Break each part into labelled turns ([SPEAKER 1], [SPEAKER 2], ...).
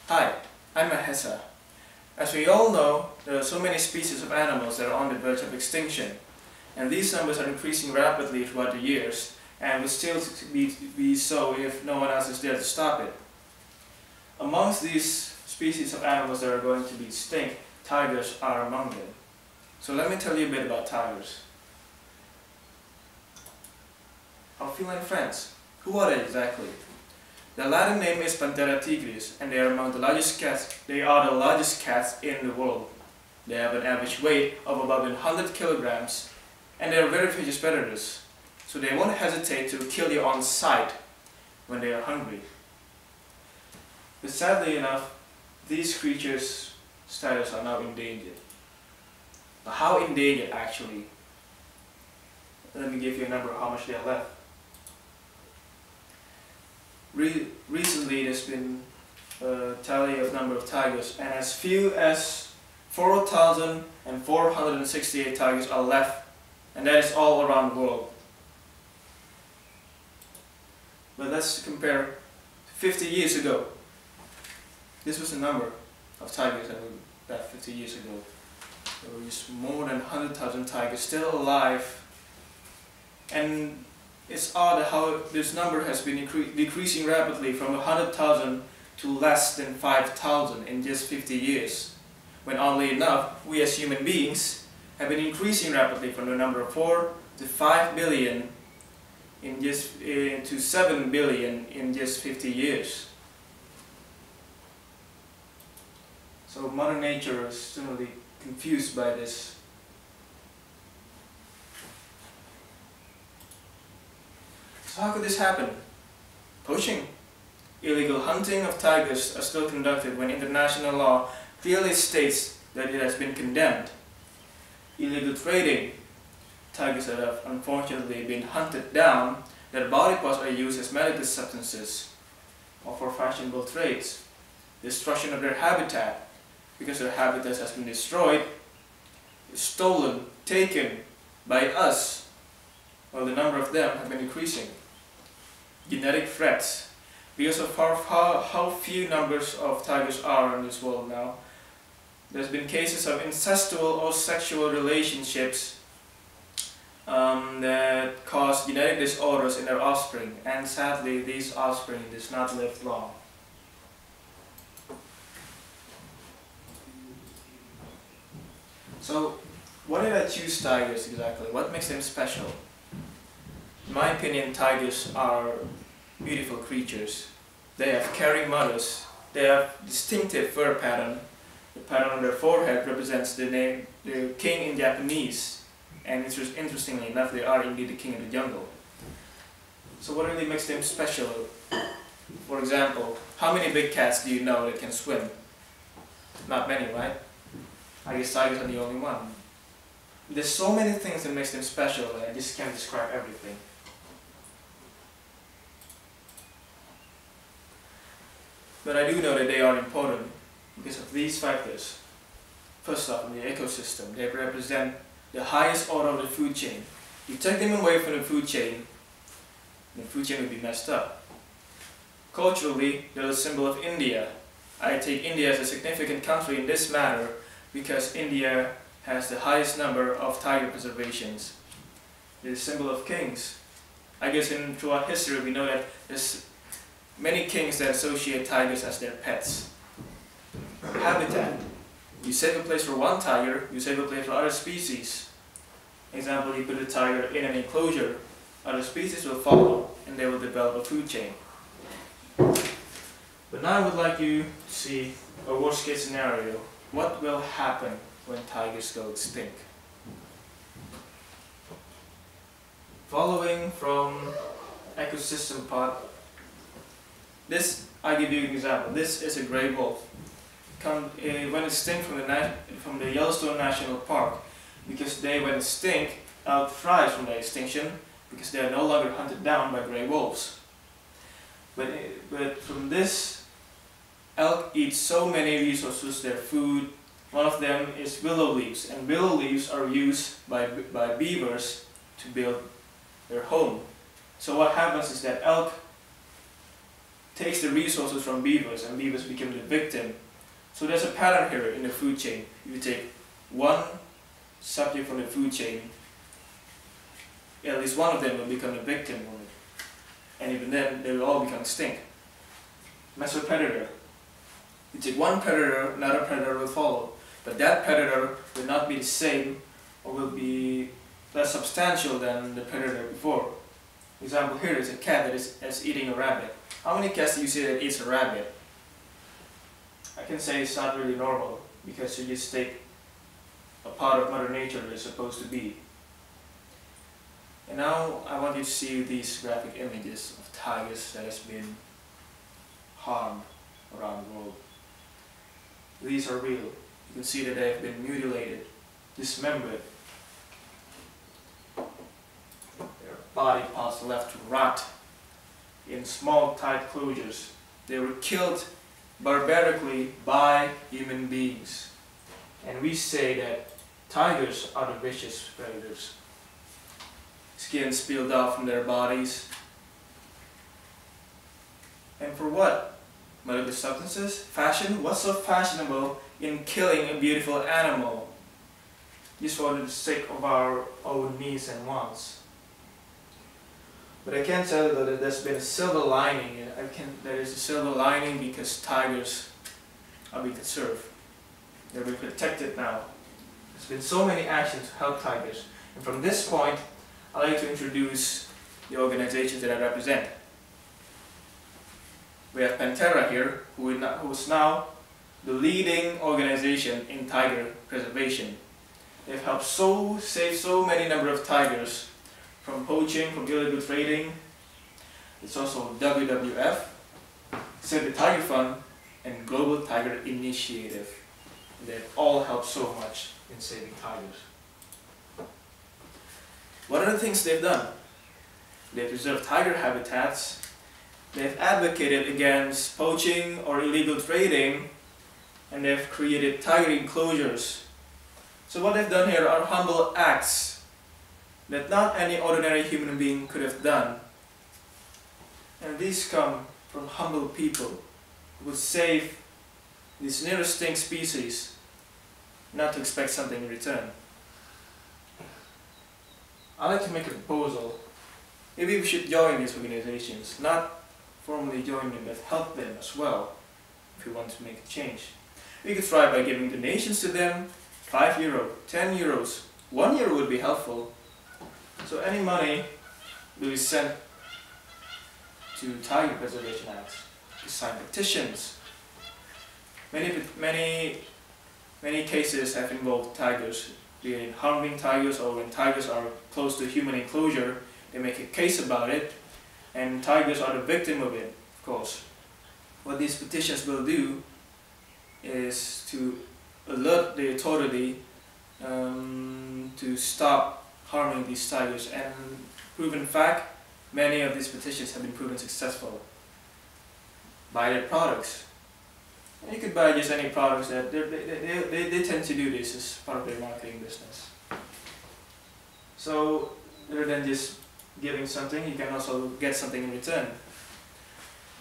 [SPEAKER 1] Hi, I'm Mahesa. As we all know, there are so many species of animals that are on the verge of extinction, and these numbers are increasing rapidly throughout the years, and will still be so if no one else is there to stop it. Amongst these species of animals that are going to be extinct, tigers are among them. So let me tell you a bit about tigers. Our feline friends. Who are they exactly? The Latin name is Panthera tigris, and they are among the largest cats. They are the largest cats in the world. They have an average weight of about 100 kilograms, and they are very vicious predators. So they won't hesitate to kill you on sight when they are hungry. But sadly enough, these creatures' status are now endangered. But how endangered actually? Let me give you a number of how much they are left. Recently there's been a tally of number of tigers, and as few as 4,468 tigers are left, and that is all around the world. But let's compare 50 years ago. This was the number of tigers that were left 50 years ago. There was more than 100,000 tigers still alive, and it's odd how this number has been decreasing rapidly from 100,000 to less than 5,000 in just 50 years. When oddly enough, we as human beings have been increasing rapidly from the number of 4 to 5 billion to 7 billion in just 50 years. So Mother Nature is certainly confused by this. So how could this happen? Poaching. Illegal hunting of tigers are still conducted when international law clearly states that it has been condemned. Illegal trading. Tigers that have unfortunately been hunted down, their body parts are used as medical substances or for fashionable trades. Destruction of their habitat, because their habitat has been destroyed, stolen, taken by us, while the number of them have been increasing. Genetic threats. Because of how few numbers of tigers are in this world now, there's been cases of incestual or sexual relationships that cause genetic disorders in their offspring, and sadly these offspring does not live long. So why did I choose tigers exactly? What makes them special? In my opinion, tigers are beautiful creatures. They have caring mothers. They have distinctive fur pattern. The pattern on their forehead represents the king in Japanese. And interestingly enough, they are indeed the king of the jungle. So what really makes them special? For example, how many big cats do you know that can swim? Not many, right? I guess tigers are the only one. There's so many things that makes them special that I just can't describe everything. But I do know that they are important because of these factors. First off, in the ecosystem, they represent the highest order of the food chain. You take them away from the food chain will be messed up. Culturally, they're a symbol of India. I take India as a significant country in this matter because India has the highest number of tiger preservations. They're a symbol of kings. I guess throughout history we know that there's many kings that associate tigers as their pets. Habitat. You save a place for one tiger, you save a place for other species. Example, you put a tiger in an enclosure, other species will follow and they will develop a food chain. But now I would like you to see a worst case scenario. What will happen when tigers go extinct? Following from ecosystem part, I give you an example. This is a gray wolf. Went extinct from the Yellowstone National Park because they went extinct, elk thrives from their extinction because they are no longer hunted down by gray wolves. But from this, elk eat so many resources, their food. One of them is willow leaves, and willow leaves are used by beavers to build their home. So what happens is that elk takes the resources from beavers and beavers become the victim. So there's a pattern here in the food chain. You take one subject from the food chain, at least one of them will become a victim of it. And even then, they will all become extinct. Mesopredator. You take one predator, another predator will follow. But that predator will not be the same or will be less substantial than the predator before. For example, here is a cat that is eating a rabbit. How many cats do you see that eats a rabbit? I can say it's not really normal because you just take a part of Mother Nature that is supposed to be. And now I want you to see these graphic images of tigers that has been harmed around the world. These are real. You can see that they have been mutilated, dismembered. Their body parts left to rot in small tight closures. They were killed barbarically by human beings. And we say that tigers are the vicious predators. Skin spilled out from their bodies. And for what? Medical substances? Fashion? What's so fashionable in killing a beautiful animal? Just for the sake of our own needs and wants. But I can tell you that there's been a silver lining. There is a silver lining because tigers are being conserved. They're being protected now. There's been so many actions to help tigers. And from this point, I'd like to introduce the organizations that I represent. We have Pantera here, who is now the leading organization in tiger preservation. They've helped save so many number of tigers from poaching, from illegal trading. It's also WWF, Save the Tiger Fund, and Global Tiger Initiative. They've all helped so much in saving tigers. What are the things they've done? They've preserved tiger habitats. They've advocated against poaching or illegal trading, and they've created tiger enclosures. So what they've done here are humble acts that not any ordinary human being could have done. And these come from humble people who would save this near extinct species, not to expect something in return. I'd like to make a proposal. Maybe we should join these organizations, not formally join them, but help them as well, if we want to make a change. We could try by giving donations to them, €5, €10, €1 would be helpful. So any money will be sent to Tiger Preservation Acts, to sign petitions. Many cases have involved tigers, be it harming tigers or when tigers are close to human enclosure, they make a case about it, and tigers are the victim of it, of course. What these petitions will do is to alert the authority to stop harming these tigers, and proven fact, many of these petitions have been proven successful. Buy their products. And you could buy just any products that they tend to do this as part of their marketing business. So rather than just giving something, you can also get something in return.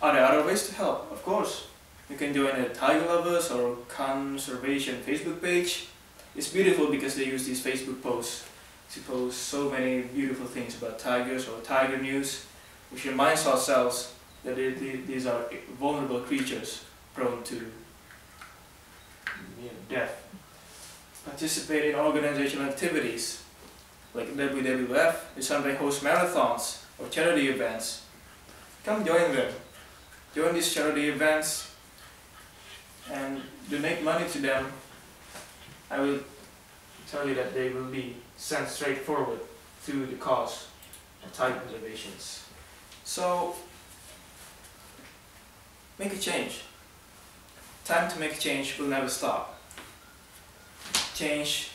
[SPEAKER 1] Are there other ways to help? Of course. You can join a Tiger Lovers or Conservation Facebook page. It's beautiful because they use these Facebook posts to post so many beautiful things about tigers or tiger news, which reminds ourselves that these are vulnerable creatures prone to death. Participate in organizational activities like WWF. They sometimes host marathons or charity events. Come join them. Join these charity events and donate money to them. I will tell you that they will be sent straight forward to the cause of tiger preservations. So, make a change. Time to make a change will never stop. Change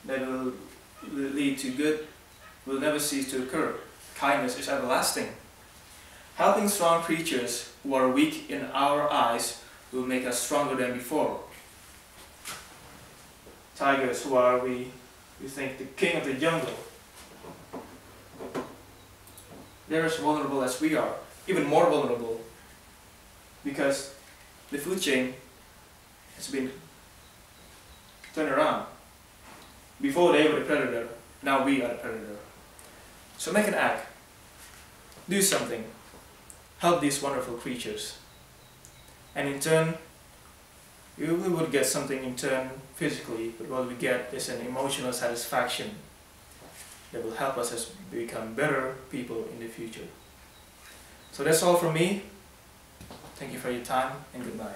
[SPEAKER 1] that will lead to good will never cease to occur. Kindness is everlasting. Helping strong creatures who are weak in our eyes will make us stronger than before. Tigers, who are we think the king of the jungle. They're as vulnerable as we are, even more vulnerable. because the food chain has been turned around. Before they were the predator, now we are the predator. So make an act. Do something. Help these wonderful creatures. And in turn, we would get something in turn physically, but what we get is an emotional satisfaction that will help us as become better people in the future. So that's all from me. Thank you for your time, and goodbye.